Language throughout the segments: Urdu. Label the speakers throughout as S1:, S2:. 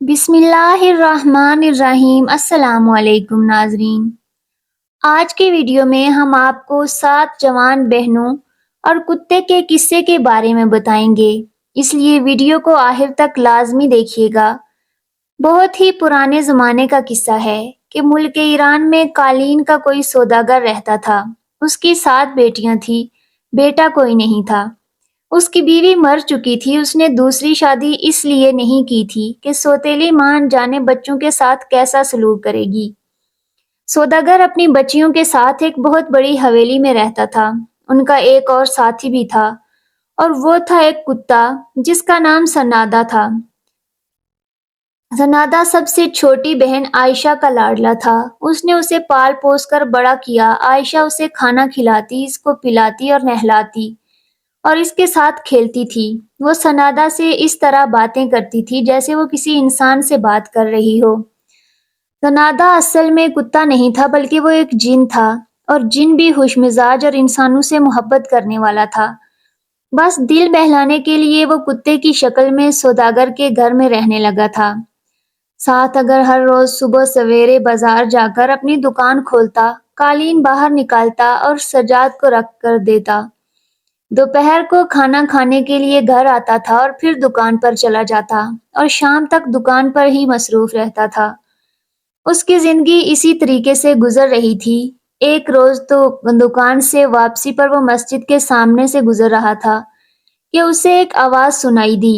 S1: بسم اللہ الرحمن الرحیم۔ السلام علیکم ناظرین، آج کے ویڈیو میں ہم آپ کو 7 جوان بہنوں اور کتے کے قصے کے بارے میں بتائیں گے، اس لیے ویڈیو کو آخر تک لازمی دیکھیے گا۔ بہت ہی پرانے زمانے کا قصہ ہے کہ ملک ایران میں قالین کا کوئی سوداگر رہتا تھا۔ اس کی 7 بیٹیاں تھیں، بیٹا کوئی نہیں تھا۔ اس کی بیوی مر چکی تھی۔ اس نے دوسری شادی اس لیے نہیں کی تھی کہ سوتیلی ماں جانے بچوں کے ساتھ کیسا سلوک کرے گی۔ سوداگر اپنی بچیوں کے ساتھ ایک بہت بڑی حویلی میں رہتا تھا۔ ان کا ایک اور ساتھی بھی تھا، اور وہ تھا ایک کتا جس کا نام سنادا تھا۔ سنادا سب سے چھوٹی بہن عائشہ کا لاڈلا تھا۔ اس نے اسے پال پوس کر بڑا کیا۔ عائشہ اسے کھانا کھلاتی، اس کو پلاتی اور نہلاتی، اور اس کے ساتھ کھیلتی تھی۔ وہ سنادا سے اس طرح باتیں کرتی تھی جیسے وہ کسی انسان سے بات کر رہی ہو۔ سنادا اصل میں کتا نہیں تھا، بلکہ وہ ایک جن تھا، اور جن بھی خوش مزاج اور انسانوں سے محبت کرنے والا تھا۔ بس دل بہلانے کے لیے وہ کتے کی شکل میں سوداگر کے گھر میں رہنے لگا تھا۔ ساتھ اگر ہر روز صبح سویرے بازار جا کر اپنی دکان کھولتا، قالین باہر نکالتا اور سجاد کو رکھ کر دیتا۔ دوپہر کو کھانا کھانے کے لیے گھر آتا تھا اور پھر دکان پر چلا جاتا، اور شام تک دکان پر ہی مصروف رہتا تھا۔ اس کی زندگی اسی طریقے سے گزر رہی تھی۔ ایک روز تو دکان سے واپسی پر وہ مسجد کے سامنے سے گزر رہا تھا کہ اسے ایک آواز سنائی دی،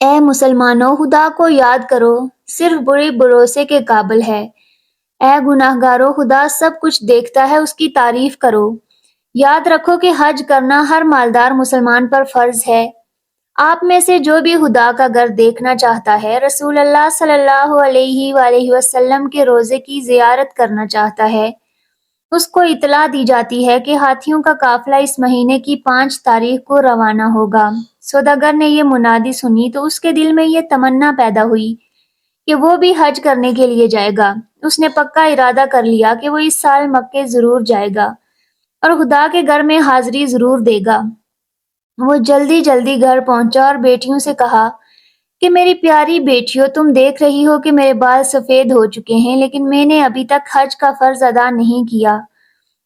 S1: اے مسلمانوں، خدا کو یاد کرو، صرف بری بھروسے کے قابل ہے۔ اے گناہگاروں، خدا سب کچھ دیکھتا ہے، اس کی تعریف کرو۔ یاد رکھو کہ حج کرنا ہر مالدار مسلمان پر فرض ہے۔ آپ میں سے جو بھی خدا کا گھر دیکھنا چاہتا ہے، رسول اللہ صلی اللہ علیہ وآلہ وسلم کے روضے کی زیارت کرنا چاہتا ہے، اس کو اطلاع دی جاتی ہے کہ ہاتھیوں کا قافلہ اس مہینے کی 5 تاریخ کو روانہ ہوگا۔ سوداگر نے یہ منادی سنی تو اس کے دل میں یہ تمنا پیدا ہوئی کہ وہ بھی حج کرنے کے لیے جائے گا۔ اس نے پکا ارادہ کر لیا کہ وہ اس سال مکے ضرور جائے گا اور خدا کے گھر میں حاضری ضرور دے گا۔ وہ جلدی گھر پہنچا اور بیٹیوں سے کہا کہ میری پیاری بیٹیوں، تم دیکھ رہی ہو کہ میرے بال سفید ہو چکے ہیں، لیکن میں نے ابھی تک حج کا فرض ادا نہیں کیا،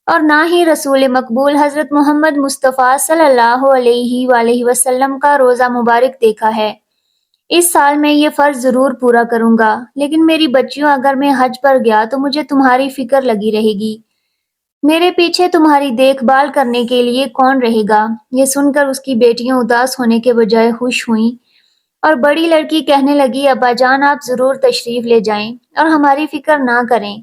S1: اور نہ ہی رسول مقبول حضرت محمد مصطفیٰ صلی اللہ علیہ وآلہ وسلم کا روزہ مبارک دیکھا ہے۔ اس سال میں یہ فرض ضرور پورا کروں گا، لیکن میری بچیوں، اگر میں حج پر گیا تو مجھے تمہاری فکر لگی رہے گی۔ میرے پیچھے تمہاری دیکھ بھال کرنے کے لیے کون رہے گا؟ یہ سن کر اس کی بیٹیاں اداس ہونے کے بجائے خوش ہوئیں، اور بڑی لڑکی کہنے لگی، ابا جان، آپ ضرور تشریف لے جائیں اور ہماری فکر نہ کریں،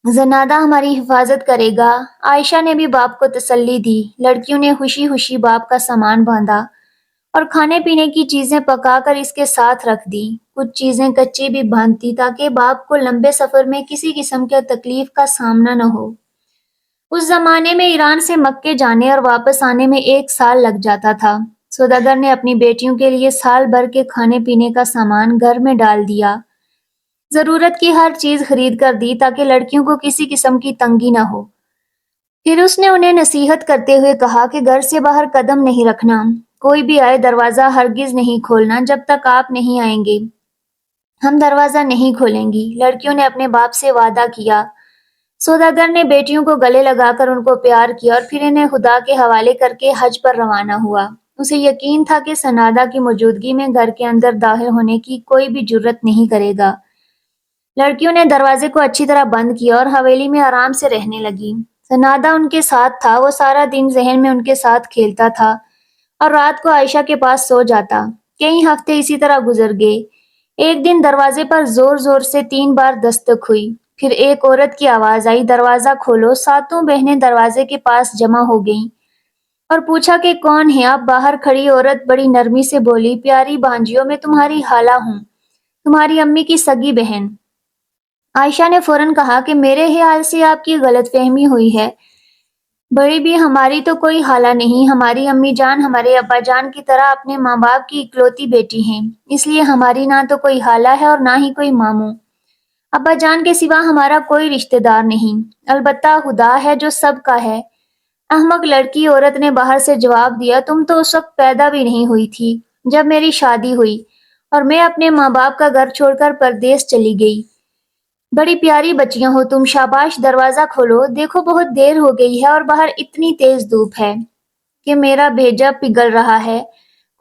S1: زنادہ ہماری حفاظت کرے گا۔ عائشہ نے بھی باپ کو تسلی دی۔ لڑکیوں نے خوشی باپ کا سامان باندھا اور کھانے پینے کی چیزیں پکا کر اس کے ساتھ رکھ دی۔ کچھ چیزیں کچی بھی باندھتی تاکہ باپ کو لمبے سفر میں کسی قسم کے تکلیف کا سامنا نہ ہو۔ اس زمانے میں ایران سے مکے جانے اور واپس آنے میں 1 سال لگ جاتا تھا۔ سوداگر نے اپنی بیٹیوں کے لیے سال بھر کے کھانے پینے کا سامان گھر میں ڈال دیا، ضرورت کی ہر چیز خرید کر دی تاکہ لڑکیوں کو کسی قسم کی تنگی نہ ہو۔ پھر اس نے انہیں نصیحت کرتے ہوئے کہا کہ گھر سے باہر قدم نہیں رکھنا، کوئی بھی آئے دروازہ ہرگز نہیں کھولنا جب تک آپ نہیں آئیں گے، ہم دروازہ نہیں کھولیں گی۔ لڑکیوں نے اپنے باپ سے وعدہ کیا۔ سوداگر نے بیٹیوں کو گلے لگا کر ان کو پیار کیا اور پھر انہیں خدا کے حوالے کر کے حج پر روانہ ہوا۔ اسے یقین تھا کہ سنادا کی موجودگی میں گھر کے اندر داخل ہونے کی کوئی بھی جرات نہیں کرے گا۔ لڑکیوں نے دروازے کو اچھی طرح بند کیا اور حویلی میں آرام سے رہنے لگی۔ سنادا ان کے ساتھ تھا۔ وہ سارا دن ذہن میں ان کے ساتھ کھیلتا تھا اور رات کو عائشہ کے پاس سو جاتا۔ کئی ہفتے اسی طرح گزر گئے۔ ایک دن دروازے پر زور سے 3 بار دستک ہوئی۔ پھر ایک عورت کی آواز آئی، دروازہ کھولو۔ 7 بہنیں دروازے کے پاس جمع ہو گئیں اور پوچھا کہ کون ہے؟ اب باہر کھڑی عورت بڑی نرمی سے بولی، پیاری بھانجیوں، میں تمہاری خالہ ہوں، تمہاری امی کی سگی بہن۔ عائشہ نے فوراً کہا کہ میرے خیال سے آپ کی غلط فہمی ہوئی ہے، بڑی بھی ہماری تو کوئی خالہ نہیں، ہماری امی جان ہمارے ابا جان کی طرح اپنے ماں باپ کی اکلوتی بیٹی ہیں، اس لیے ہماری نہ تو کوئی خالہ ہے اور نہ ہی کوئی ماموں۔ ابا جان کے سوا ہمارا کوئی رشتہ دار نہیں، البتہ خدا ہے جو سب کا ہے۔ احمق لڑکی، عورت نے باہر سے جواب دیا، تم تو اس وقت پیدا بھی نہیں ہوئی تھی جب میری شادی ہوئی، اور میں اپنے ماں باپ کا گھر چھوڑ کر پردیس چلی گئی۔ بڑی پیاری بچیاں ہو تم، شاباش، دروازہ کھولو، دیکھو بہت دیر ہو گئی ہے اور باہر اتنی تیز دھوپ ہے کہ میرا بھیجا پگھل رہا ہے،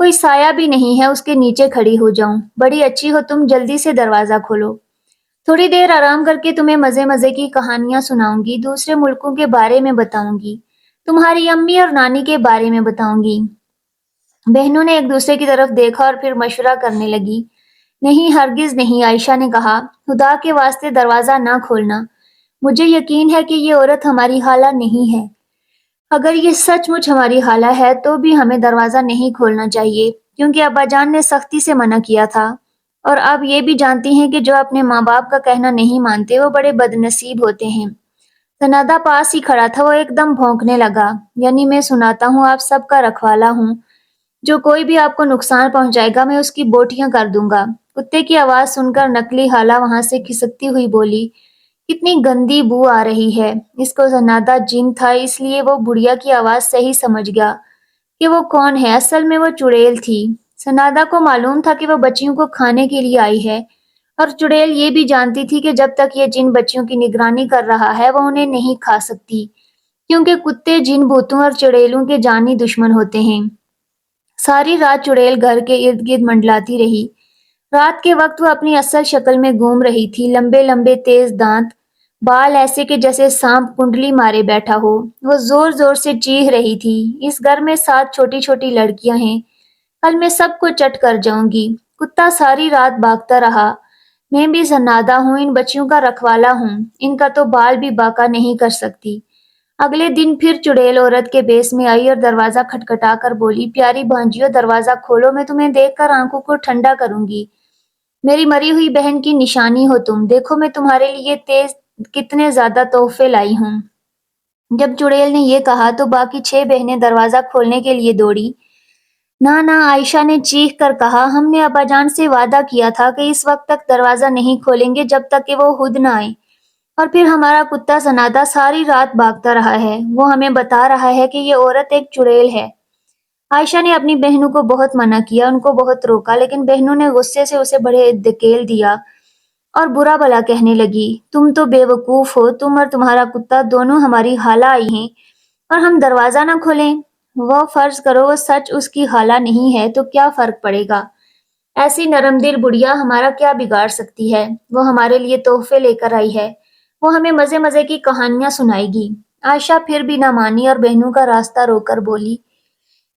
S1: کوئی سایہ بھی نہیں ہے اس کے نیچے کھڑی ہو جاؤں۔ بڑی اچھی ہو تم، جلدی سے دروازہ کھولو۔ تھوڑی دیر آرام کر کے تمہیں مزے مزے کی کہانیاں سناؤں گی، دوسرے ملکوں کے بارے میں بتاؤں گی، تمہاری امی اور نانی کے بارے میں بتاؤں گی۔ بہنوں نے ایک دوسرے کی طرف دیکھا اور پھر مشورہ کرنے لگی۔ نہیں، ہرگز نہیں، عائشہ نے کہا، خدا کے واسطے دروازہ نہ کھولنا۔ مجھے یقین ہے کہ یہ عورت ہماری خالہ نہیں ہے۔ اگر یہ سچ مچ ہماری خالہ ہے تو بھی ہمیں دروازہ نہیں کھولنا چاہیے، کیونکہ ابا جان نے سختی سے منع کیا تھا، اور اب یہ بھی جانتی ہیں کہ جو اپنے ماں باپ کا کہنا نہیں مانتے وہ بڑے بد نصیب ہوتے ہیں۔ سنادا پاس ہی کھڑا تھا، وہ ایک دم بھونکنے لگا، یعنی میں سناتا ہوں، آپ سب کا رکھوالا ہوں، جو کوئی بھی آپ کو نقصان پہنچائے گا میں اس کی بوٹیاں کر دوں گا۔ کتے کی آواز سن کر نکلی خالہ وہاں سے کھسکتی ہوئی بولی، کتنی گندی بو آ رہی ہے۔ اس کو سنادا جن تھا، اس لیے وہ بڑھیا کی آواز صحیح سمجھ گیا کہ وہ کون ہے۔ اصل میں وہ چڑیل تھی۔ سنادا کو معلوم تھا کہ وہ بچیوں کو کھانے کے لیے آئی ہے، اور چڑیل یہ بھی جانتی تھی کہ جب تک یہ جن بچیوں کی نگرانی کر رہا ہے وہ انہیں نہیں کھا سکتی، کیونکہ کتے جن بھوتوں اور چڑیلوں کے جانی دشمن ہوتے ہیں۔ ساری رات چڑیل گھر کے ارد گرد منڈلاتی رہی۔ رات کے وقت وہ اپنی اصل شکل میں گھوم رہی تھی، لمبے لمبے تیز دانت، بال ایسے کہ جیسے سانپ کنڈلی مارے بیٹھا ہو۔ وہ زور زور سے چیخ رہی تھی، اس گھر میں 7 چھوٹی چھوٹی لڑکیاں ہیں، کل میں سب کو چٹ کر جاؤں گی۔ کتا ساری رات بھاگتا رہا، میں بھی سنادا ہوں، ان بچیوں کا رکھوالا ہوں، ان کا تو بال بھی باقا نہیں کر سکتی۔ اگلے دن پھر چڑیل عورت کے بیس میں آئی اور دروازہ کھٹکھٹا کر بولی، پیاری بھانجیو، دروازہ کھولو، میں تمہیں دیکھ کر آنکھوں کو ٹھنڈا کروں گی۔ میری مری ہوئی بہن کی نشانی ہو تم، دیکھو میں تمہارے لیے کتنے زیادہ تحفے لائی ہوں۔ جب چڑیل نے یہ کہا تو باقی 6 بہنیں دروازہ کھولنے کے لیے دوڑی۔ نہ نہ، عائشہ نے چیخ کر کہا، ہم نے ابا جان سے وعدہ کیا تھا کہ اس وقت تک دروازہ نہیں کھولیں گے جب تک کہ وہ خود نہ آئے، اور پھر ہمارا کتا سنادا ساری رات بھاگتا رہا ہے، وہ ہمیں بتا رہا ہے کہ یہ عورت ایک چڑیل ہے۔ عائشہ نے اپنی بہنوں کو بہت منع کیا، ان کو بہت روکا، لیکن بہنوں نے غصے سے اسے بڑے دھکیل دیا اور برا بھلا کہنے لگی، تم تو بے وقوف ہو، تم اور تمہارا کتا دونوں ہماری خالہ آئی ہیں اور ہم دروازہ نہ کھولیں؟ وہ فرض کرو وہ سچ اس کی خالہ نہیں ہے تو کیا فرق پڑے گا؟ ایسی نرم دل بڑھیا ہمارا کیا بگاڑ سکتی ہے؟ وہ ہمارے لیے تحفے لے کر آئی ہے، وہ ہمیں مزے مزے کی کہانیاں سنائے گی۔ عائشہ پھر بھی نہ مانی اور بہنوں کا راستہ روک کر بولی،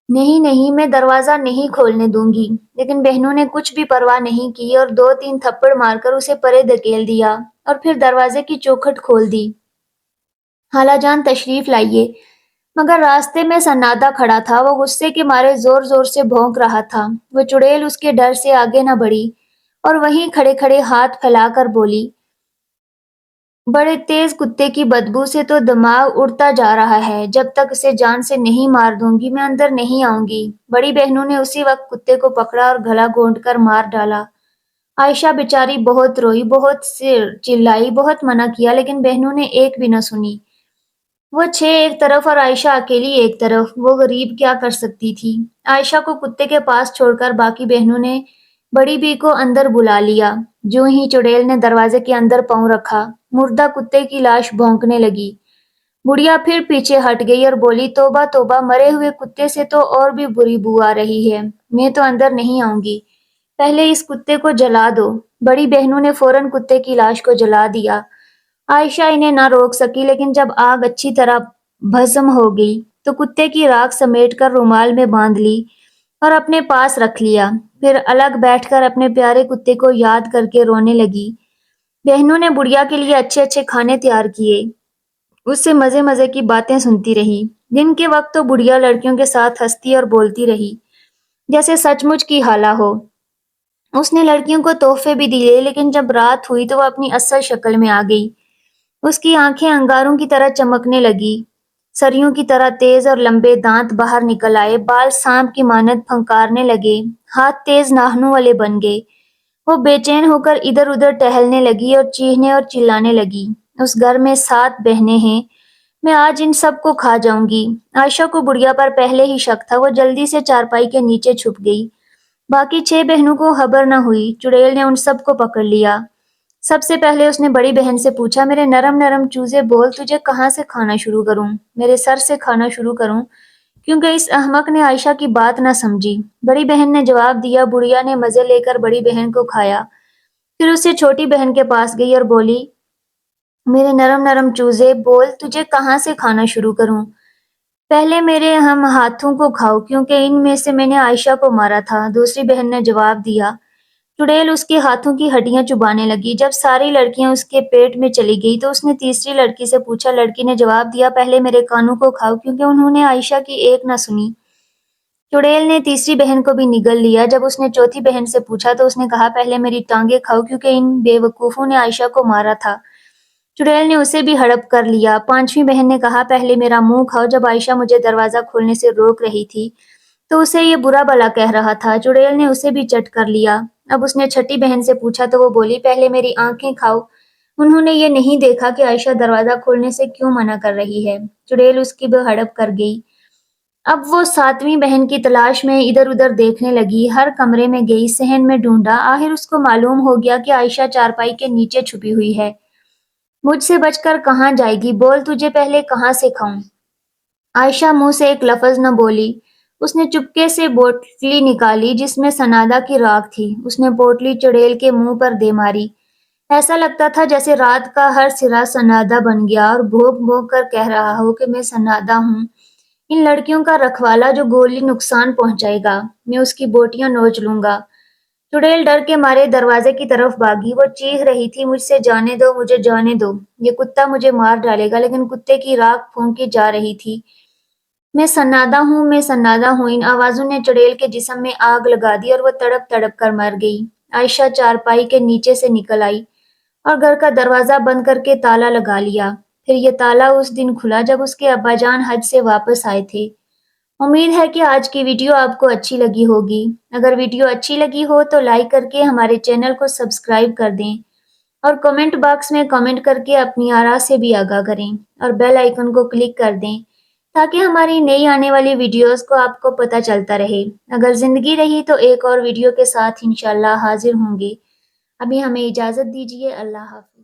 S1: نہیں نہیں، میں دروازہ نہیں کھولنے دوں گی۔ لیکن بہنوں نے کچھ بھی پرواہ نہیں کی اور 2-3 تھپڑ مار کر اسے پرے دھکیل دیا اور پھر دروازے کی چوکھٹ کھول دی۔ خالہ جان تشریف لائیے۔ مگر راستے میں سنادا کھڑا تھا، وہ غصے کے مارے زور زور سے بھونک رہا تھا۔ وہ چڑیل اس کے ڈر سے آگے نہ بڑھی اور وہیں کھڑے کھڑے ہاتھ پھیلا کر بولی، بڑے تیز کتے کی بدبو سے تو دماغ اڑتا جا رہا ہے، جب تک اسے جان سے نہیں مار دوں گی میں اندر نہیں آؤں گی۔ بڑی بہنوں نے اسی وقت کتے کو پکڑا اور گلا گھونٹ کر مار ڈالا۔ عائشہ بیچاری بہت روئی، بہت چلائی، بہت منع کیا، لیکن بہنوں نے ایک بھی نہ سنی۔ وہ 6 ایک طرف اور عائشہ اکیلی ایک طرف، وہ غریب کیا کر سکتی تھی؟ عائشہ کو کتے کے پاس چھوڑ کر باقی بہنوں نے بڑی بی کو اندر بلا لیا۔ جو ہی چڑیل نے دروازے کے اندر پاؤں رکھا، مردہ کتے کی لاش بھونکنے لگی۔ بڑھیا پھر پیچھے ہٹ گئی اور بولی، توبہ توبہ، مرے ہوئے کتے سے تو اور بھی بری بو آ رہی ہے، میں تو اندر نہیں آؤں گی، پہلے اس کتے کو جلا دو۔ بڑی بہنوں نے فوراً کتے کی لاش کو جلا دیا۔ عائشہ انہیں نہ روک سکی، لیکن جب آگ اچھی طرح بھسم ہو گئی تو کتے کی راکھ سمیٹ کر رومال میں باندھ لی اور اپنے پاس رکھ لیا، پھر الگ بیٹھ کر اپنے پیارے کتے کو یاد کر کے رونے لگی۔ بہنوں نے بڑھیا کے لیے اچھے اچھے کھانے تیار کیے، اس سے مزے مزے کی باتیں سنتی رہی۔ دن کے وقت تو بڑھیا لڑکیوں کے ساتھ ہنستی اور بولتی رہی جیسے سچ مچ کی خالہ ہو۔ اس نے لڑکیوں کو تحفے بھی دیے، لیکن جب رات ہوئی تو وہ اپنی اصل شکل میں آ گئی۔ اس کی آنکھیں انگاروں کی طرح چمکنے لگی، سریوں کی طرح تیز اور لمبے دانت باہر نکل آئے، بال سانپ کی مانند پھنکارنے لگے، ہاتھ تیز ناخنوں والے بن گئے۔ وہ بے چین ہو کر ادھر ادھر ٹہلنے لگی اور چیخنے اور چلانے لگی، اس گھر میں 7 بہنیں ہیں، میں آج ان سب کو کھا جاؤں گی۔ عائشہ کو بڑھیا پر پہلے ہی شک تھا، وہ جلدی سے چارپائی کے نیچے چھپ گئی باقی 6 بہنوں کو خبر نہ ہوئی۔ چڑیل نے ان سب کو پکڑ لیا۔ سب سے پہلے اس نے بڑی بہن سے پوچھا، میرے نرم نرم چوزے بول، تجھے کہاں سے کھانا شروع کروں؟ میرے سر سے کھانا شروع کروں؟ کیونکہ اس احمق نے عائشہ کی بات نہ سمجھی۔ بڑی بہن نے جواب دیا۔ بڑھیا نے مزے لے کر بڑی بہن کو کھایا، پھر اسے چھوٹی بہن کے پاس گئی اور بولی، میرے نرم نرم چوزے بول، تجھے کہاں سے کھانا شروع کروں؟ پہلے میرے ہم ہاتھوں کو کھاؤ، کیونکہ ان میں سے میں نے عائشہ کو مارا تھا، دوسری بہن نے جواب دیا۔ چڑیل اس کے ہاتھوں کی ہڈیاں چبانے لگی۔ جب ساری لڑکیاں اس کے پیٹ میں چلی گئی تو اس نے تیسری لڑکی سے پوچھا۔ لڑکی نے جواب دیا، پہلے میرے کانوں کو کھاؤ، کیونکہ انہوں نے عائشہ کی ایک نہ سنی۔ چڑیل نے تیسری بہن کو بھی نگل لیا۔ جب اس نے چوتھی بہن سے پوچھا تو اس نے کہا، پہلے میری ٹانگیں کھاؤ، کیونکہ ان بے وقوفوں نے عائشہ کو مارا تھا۔ چڑیل نے اسے بھی ہڑپ کر لیا۔ پانچویں بہن نے کہا، پہلے میرا منہ کھاؤ، جب عائشہ مجھے دروازہ کھولنے سے روک رہی تھی تو اسے یہ برا بھلا کہہ رہا تھا۔ چڑیل نے اسے بھی چٹ کر لیا۔ اب اس نے چھٹی بہن سے پوچھا تو وہ بولی، پہلے میری آنکھیں کھاؤ، انہوں نے یہ نہیں دیکھا کہ عائشہ دروازہ کھولنے سے کیوں منع کر رہی ہے۔ چڑیل اس کی بھی ہڑپ کر گئی۔ اب وہ ساتویں بہن کی تلاش میں ادھر ادھر دیکھنے لگی، ہر کمرے میں گئی، صحن میں ڈھونڈا، آخر اس کو معلوم ہو گیا کہ عائشہ چارپائی کے نیچے چھپی ہوئی ہے۔ مجھ سے بچ کر کہاں جائے گی؟ بول، تجھے پہلے کہاں سے کھاؤں؟ عائشہ منہ سے ایک لفظ نہ بولی۔ اس نے چپکے سے بوٹلی نکالی جس میں سنادا کی راکھ تھی۔ اس نے بوٹلی چڑیل کے منہ پر دے ماری۔ ایسا لگتا تھا جیسے رات کا ہر سرا سنادا بن گیا اور بھونک بھونک کر کہہ رہا ہو کہ میں سنادا ہوں، ان لڑکیوں کا رکھوالا جو گولی نقصان پہنچائے گا، میں اس کی بوٹیاں نوچ لوں گا۔ چڑیل ڈر کے مارے دروازے کی طرف بھاگی۔ وہ چیخ رہی تھی، مجھ سے جانے دو، مجھے جانے دو، یہ کتا مجھے مار ڈالے گا، لیکن کتے کی راکھ پھونکی جا رہی تھی۔ میں سنادا ہوں، میں سنادا ہوں۔ ان آوازوں نے چڑیل کے جسم میں آگ لگا دی اور وہ تڑپ تڑپ کر مر گئی۔ عائشہ چارپائی کے نیچے سے نکل آئی اور گھر کا دروازہ بند کر کے تالا لگا لیا۔ پھر یہ تالا اس دن کھلا جب اس کے ابا جان حج سے واپس آئے تھے۔ امید ہے کہ آج کی ویڈیو آپ کو اچھی لگی ہوگی۔ اگر ویڈیو اچھی لگی ہو تو لائک کر کے ہمارے چینل کو سبسکرائب کر دیں اور کمنٹ باکس میں کمنٹ کر کے اپنی آراء سے بھی آگاہ کریں اور بیل آئیکن کو کلک کر دیں تاکہ ہماری نئی آنے والی ویڈیوز کو آپ کو پتہ چلتا رہے۔ اگر زندگی رہی تو ایک اور ویڈیو کے ساتھ انشاءاللہ حاضر ہوں گے۔ ابھی ہمیں اجازت دیجیے۔ اللہ حافظ۔